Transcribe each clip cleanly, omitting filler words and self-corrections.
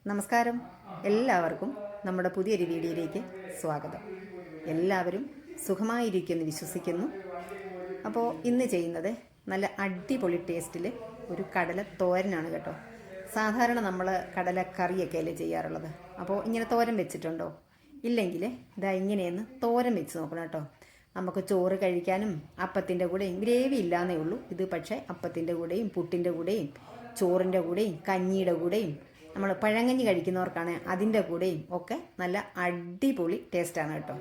നമസ്കാരം. എല്ലാവർക്കും നമ്മുടെ പുതിയൊരു വീഡിയോയിലേക്ക് സ്വാഗതം. എല്ലാവരും സുഖമായിരിക്കുമെന്ന് വിശ്വസിക്കുന്നു. അപ്പോൾ ഇന്ന് ചെയ്യുന്നത് നല്ല അടിപൊളി ടേസ്റ്റിൽ ഒരു കടല തോരനാണ് കേട്ടോ. സാധാരണ നമ്മൾ കടലക്കറിയൊക്കെ അല്ലേ ചെയ്യാറുള്ളത്. അപ്പോൾ ഇങ്ങനെ തോരൻ വെച്ചിട്ടുണ്ടോ? ഇല്ലെങ്കിൽ ഇതാ ഇങ്ങനെയൊന്ന് തോരൻ വെച്ച് നോക്കണം കേട്ടോ. നമുക്ക് ചോറ് കഴിക്കാനും അപ്പത്തിൻ്റെ കൂടെയും ഗ്രേവി ഇല്ലാന്നേ ഉള്ളൂ. ഇത് പക്ഷേ അപ്പത്തിൻ്റെ കൂടെയും പുട്ടിൻ്റെ കൂടെയും ചോറിൻ്റെ കൂടെയും കഞ്ഞിയുടെ കൂടെയും നമ്മൾ പഴങ്കഞ്ഞി കഴിക്കുന്നവർക്കാണ് അതിൻ്റെ കൂടെയും ഒക്കെ നല്ല അടിപൊളി ടേസ്റ്റാണ് കേട്ടോ.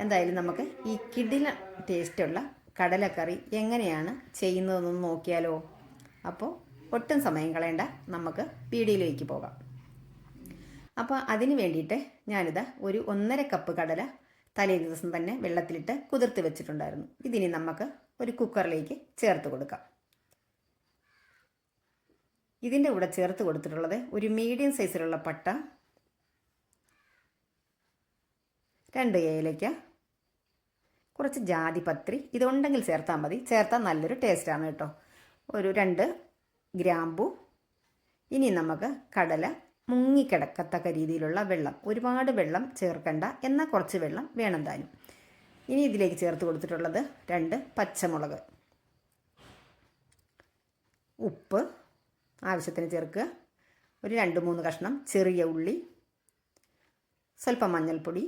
എന്തായാലും നമുക്ക് ഈ കിടില ടേസ്റ്റുള്ള കടലക്കറി എങ്ങനെയാണ് ചെയ്യുന്നതെന്നൊന്ന് നോക്കിയാലോ. അപ്പോൾ ഒട്ടും സമയം കളയണ്ട, നമുക്ക് വീഡിയോയിലേക്ക് പോകാം. അപ്പോൾ അതിന് വേണ്ടിയിട്ട് ഞാനിതാ ഒരു 1.5 കപ്പ് കടല തലേ ദിവസം തന്നെ വെള്ളത്തിലിട്ട് കുതിർത്ത് വെച്ചിട്ടുണ്ടായിരുന്നു. ഇതിനി നമുക്ക് ഒരു കുക്കറിലേക്ക് ചേർത്ത് കൊടുക്കാം. ഇതിൻ്റെ കൂടെ ചേർത്ത് കൊടുത്തിട്ടുള്ളത് ഒരു മീഡിയം സൈസിലുള്ള പട്ട, 2 ഏലയ്ക്ക, കുറച്ച് ജാതിപത്രി. ഇതുണ്ടെങ്കിൽ ചേർത്താൽ മതി, ചേർത്താൽ നല്ലൊരു ടേസ്റ്റാണ് കേട്ടോ. ഒരു 2 ഗ്രാമ്പു. ഇനി നമുക്ക് കടല മുങ്ങിക്കിടക്കത്തക്ക രീതിയിലുള്ള വെള്ളം, ഒരുപാട് വെള്ളം ചേർക്കണ്ട, എന്നാൽ കുറച്ച് വെള്ളം വേണം താനും. ഇനി ഇതിലേക്ക് ചേർത്ത് കൊടുത്തിട്ടുള്ളത് 2 പച്ചമുളക്, ഉപ്പ് ആവശ്യത്തിന് ചേർക്കുക, ഒരു 2-3 കഷ്ണം ചെറിയ ഉള്ളി, സ്വല്പം മഞ്ഞൾപ്പൊടി.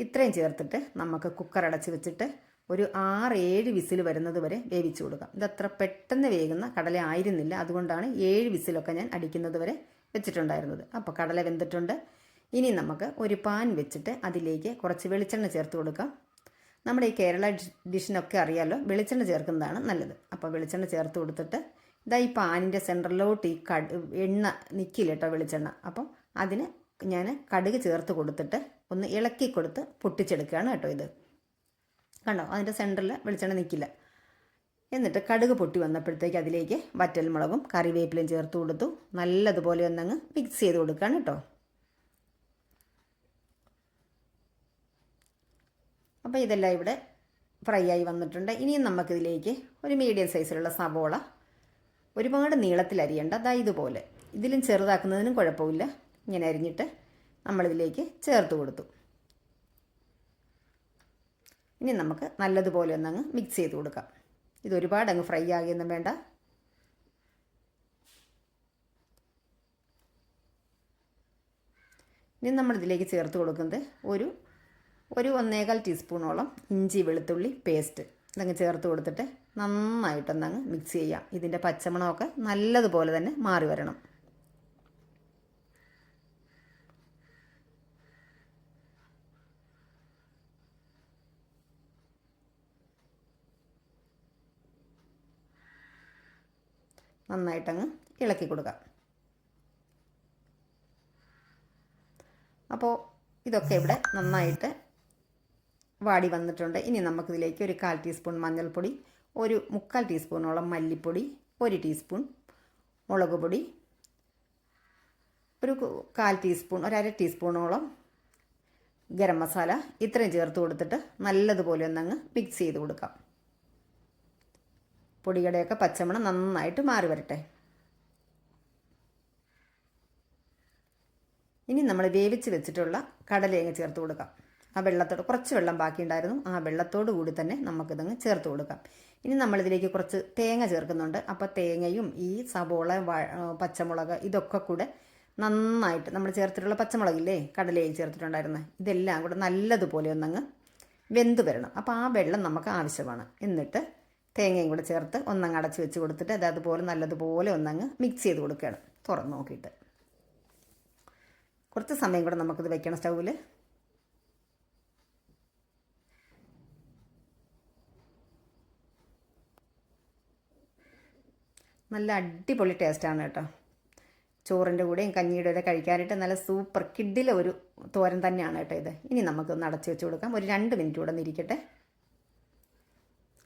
ഇത്രയും ചേർത്തിട്ട് നമുക്ക് കുക്കർ അടച്ച് വെച്ചിട്ട് ഒരു 6-7 വിസിൽ വരുന്നത് വരെ വേവിച്ചു കൊടുക്കാം. ഇതത്ര പെട്ടെന്ന് വേകുന്ന കടല ആയിരുന്നില്ല, അതുകൊണ്ടാണ് 7 വിസിലൊക്കെ ഞാൻ അടിക്കുന്നത് വരെ വെച്ചിട്ടുണ്ടായിരുന്നത്. അപ്പോൾ കടല വെന്തിട്ടുണ്ട്. ഇനി നമുക്ക് ഒരു പാൻ വെച്ചിട്ട് അതിലേക്ക് കുറച്ച് വെളിച്ചെണ്ണ ചേർത്ത് കൊടുക്കാം. നമ്മുടെ ഈ കേരള ഡിഷിനൊക്കെ അറിയാമല്ലോ, വെളിച്ചെണ്ണ ചേർക്കുന്നതാണ് നല്ലത്. അപ്പോൾ വെളിച്ചെണ്ണ ചേർത്ത് കൊടുത്തിട്ട് ഇതാ ഈ പാനിൻ്റെ സെൻറ്ററിലോട്ട് ഈ എണ്ണ നിൽക്കില്ല കേട്ടോ, വെളിച്ചെണ്ണ. അപ്പം അതിന് ഞാൻ കടുക് ചേർത്ത് കൊടുത്തിട്ട് ഒന്ന് ഇളക്കി കൊടുത്ത് പൊട്ടിച്ചെടുക്കുകയാണ് കേട്ടോ. ഇത് കണ്ടോ, അതിൻ്റെ സെൻറ്ററിൽ വെളിച്ചെണ്ണ നിൽക്കില്ല. എന്നിട്ട് കടുക് പൊട്ടി വന്നപ്പോഴത്തേക്ക് അതിലേക്ക് വറ്റൽമുളകും കറിവേപ്പിലയും ചേർത്ത് കൊടുത്തു. നല്ലതുപോലെ ഒന്നങ്ങ് മിക്സ് ചെയ്ത് കൊടുക്കുകയാണ് കേട്ടോ. അപ്പോൾ ഇതെല്ലാം ഇവിടെ ഫ്രൈ ആയി വന്നിട്ടുണ്ട്. ഇനിയും നമുക്കിതിലേക്ക് ഒരു മീഡിയം സൈസിലുള്ള സവോള, ഒരുപാട് നീളത്തിൽ അരിയണ്ട, അതാ ഇതുപോലെ, ഇതിലും ചെറുതാക്കുന്നതിനും കുഴപ്പമില്ല, ഇങ്ങനെ അരിഞ്ഞിട്ട് നമ്മളിതിലേക്ക് ചേർത്ത് കൊടുത്തു. ഇനി നമുക്ക് നല്ലതുപോലെ ഒന്നങ്ങ് മിക്സ് ചെയ്ത് കൊടുക്കാം. ഇതൊരുപാട് അങ്ങ് ഫ്രൈ ആകുകയൊന്നും വേണ്ട. ഇനി നമ്മളിതിലേക്ക് ചേർത്ത് കൊടുക്കുന്നത് ഒരു 1.25 ടീസ്പൂണോളം ഇഞ്ചി വെളുത്തുള്ളി പേസ്റ്റ്. ഇതങ്ങ് ചേർത്ത് കൊടുത്തിട്ട് നന്നായിട്ടൊന്നങ്ങ് മിക്സ് ചെയ്യാം. ഇതിൻ്റെ പച്ചമണമൊക്കെ നല്ലതുപോലെ തന്നെ മാറി വരണം. നന്നായിട്ടങ്ങ് ഇളക്കി കൊടുക്കാം. അപ്പോൾ ഇതൊക്കെ ഇവിടെ നന്നായിട്ട് വാടി വന്നിട്ടുണ്ട്. ഇനി നമുക്കിതിലേക്ക് ഒരു 1/4 ടീസ്പൂൺ മഞ്ഞൾപ്പൊടി, ഒരു 3/4 ടീസ്പൂണോളം മല്ലിപ്പൊടി, 1 ടീസ്പൂൺ മുളക് പൊടി, ഒരു 1/4 ടീസ്പൂൺ, ഒരു 1/2 ടീസ്പൂണോളം ഗരം മസാല, ഇത്രയും ചേർത്ത് കൊടുത്തിട്ട് നല്ലതുപോലെ ഒന്നങ്ങ് മിക്സ് ചെയ്ത് കൊടുക്കാം. പൊടിയുടെയൊക്കെ പച്ചമണം നന്നായിട്ട് മാറി വരട്ടെ. ഇനി നമ്മൾ വേവിച്ച് വെച്ചിട്ടുള്ള കടലയങ്ങ് ചേർത്ത് കൊടുക്കാം. ആ വെള്ളത്തോട് കുറച്ച് വെള്ളം ബാക്കിയുണ്ടായിരുന്നു, ആ വെള്ളത്തോട് കൂടി തന്നെ നമുക്കിതങ്ങ് ചേർത്ത് കൊടുക്കാം. ഇനി നമ്മളിതിലേക്ക് കുറച്ച് തേങ്ങ ചേർക്കുന്നുണ്ട്. അപ്പോൾ തേങ്ങയും ഈ സവോള, പച്ചമുളക് ഇതൊക്കെ കൂടെ നന്നായിട്ട്, നമ്മൾ ചേർത്തിട്ടുള്ള പച്ചമുളകില്ലേ കടലയിൽ ചേർത്തിട്ടുണ്ടായിരുന്നത്, ഇതെല്ലാം കൂടെ നല്ലതുപോലെ ഒന്നങ്ങ് വെന്ത് വരണം. അപ്പോൾ ആ വെള്ളം നമുക്ക് ആവശ്യമാണ്. എന്നിട്ട് തേങ്ങയും കൂടെ ചേർത്ത് ഒന്നങ്ങ് അടച്ച് വെച്ച് കൊടുത്തിട്ട് അതുപോലെ നല്ലതുപോലെ ഒന്നങ്ങ് മിക്സ് ചെയ്ത് കൊടുക്കുകയാണ്, തുറന്ന് നോക്കിയിട്ട്. കുറച്ച് സമയം കൂടെ നമുക്കിത് വെക്കണം സ്റ്റൗവിൽ. നല്ല അടിപൊളി ടേസ്റ്റാണ് കേട്ടോ. ചോറിൻ്റെ കൂടെയും കഞ്ഞിയുടെ കൂടെ കഴിക്കാനായിട്ട് നല്ല സൂപ്പർ കിഡിലെ ഒരു തോരൻ തന്നെയാണ് കേട്ടോ ഇത്. ഇനി നമുക്കൊന്ന് അടച്ച് വെച്ച് കൊടുക്കാം. ഒരു 2 മിനിറ്റ് കൂടെ ഇരിക്കട്ടെ.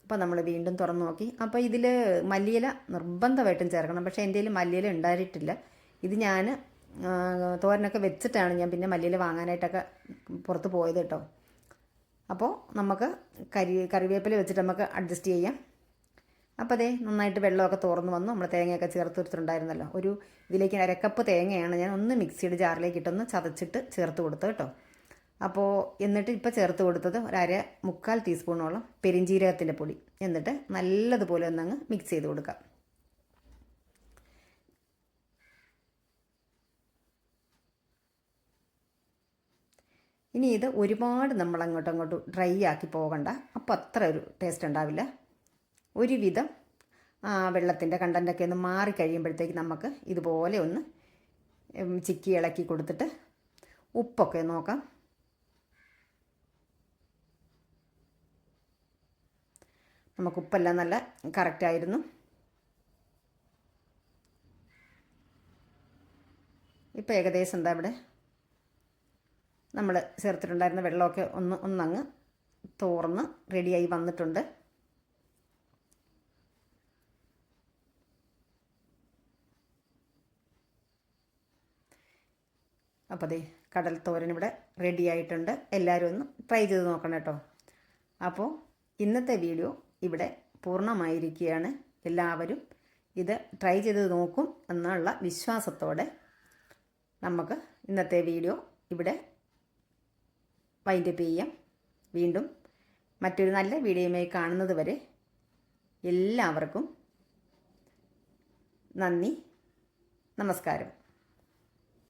അപ്പോൾ നമ്മൾ വീണ്ടും തുറന്ന് നോക്കി. അപ്പോൾ ഇതിൽ മല്ലിയില നിർബന്ധമായിട്ടും ചേർക്കണം. പക്ഷേ എൻ്റെ കയ്യിൽ മല്ലിയില ഉണ്ടായിട്ടില്ല. ഇത് ഞാൻ തോരനൊക്കെ വെച്ചിട്ടാണ് ഞാൻ പിന്നെ മല്ലിയില വാങ്ങാനായിട്ടൊക്കെ പുറത്ത് പോയത് കേട്ടോ. അപ്പോൾ നമുക്ക് കറിവേപ്പില വെച്ചിട്ട് നമുക്ക് അഡ്ജസ്റ്റ് ചെയ്യാം. അപ്പോൾ അതേ നന്നായിട്ട് വെള്ളമൊക്കെ തുറന്ന് വന്നു. നമ്മൾ തേങ്ങയൊക്കെ ചേർത്ത് വെച്ചിട്ടുണ്ടായിരുന്നല്ലോ. ഇതിലേക്ക് അരക്കപ്പ് തേങ്ങയാണ് ഞാൻ ഒന്ന് മിക്സിയുടെ ജാറിലേക്ക് ഇട്ടൊന്ന് ചതച്ചിട്ട് ചേർത്ത് കൊടുത്തത് കേട്ടോ. അപ്പോൾ എന്നിട്ട് ഇപ്പോൾ ചേർത്ത് കൊടുത്തത് മുക്കാൽ ടീസ്പൂണോളം പെരിഞ്ജീരകത്തിൻ്റെ പൊടി. എന്നിട്ട് നല്ലതുപോലെ ഒന്നങ്ങ് മിക്സ് ചെയ്ത് കൊടുക്കാം. ഇനി ഇത് ഒരുപാട് നമ്മൾ അങ്ങോട്ടും ഡ്രൈ ആക്കി പോകണ്ട. അപ്പോൾ അത്ര ഒരു ടേസ്റ്റ് ഉണ്ടാവില്ല. ഒരുവിധം വെള്ളത്തിൻ്റെ കണ്ടൻറ്റൊക്കെ ഒന്ന് മാറിക്കഴിയുമ്പോഴത്തേക്ക് നമുക്ക് ഇതുപോലെ ഒന്ന് ചിക്കി ഇളക്കി കൊടുത്തിട്ട് ഉപ്പൊക്കെ നോക്കാം. നമുക്ക് ഉപ്പെല്ലാം നല്ല കറക്റ്റായിരുന്നു. ഇപ്പോൾ ഏകദേശം എന്താ ഇവിടെ നമ്മൾ ചേർത്തിട്ടുണ്ടായിരുന്ന വെള്ളമൊക്കെ ഒന്നങ്ങ് തോർന്ന് റെഡിയായി വന്നിട്ടുണ്ട്. അപ്പോൾ അതേ കടൽ തോരൻ ഇവിടെ റെഡി ആയിട്ടുണ്ട്. എല്ലാവരും ഒന്ന് ട്രൈ ചെയ്ത് നോക്കണം കേട്ടോ. അപ്പോൾ ഇന്നത്തെ വീഡിയോ ഇവിടെ പൂർണ്ണമായിരിക്കുകയാണ്. എല്ലാവരും ഇത് ട്രൈ ചെയ്ത് നോക്കും എന്നുള്ള വിശ്വാസത്തോടെ നമുക്ക് ഇന്നത്തെ വീഡിയോ ഇവിടെ വൈൻഡപ്പ് ചെയ്യാം. വീണ്ടും മറ്റൊരു നല്ല വീഡിയോയുമായി കാണുന്നത് വരെ എല്ലാവർക്കും നന്ദി, നമസ്കാരം.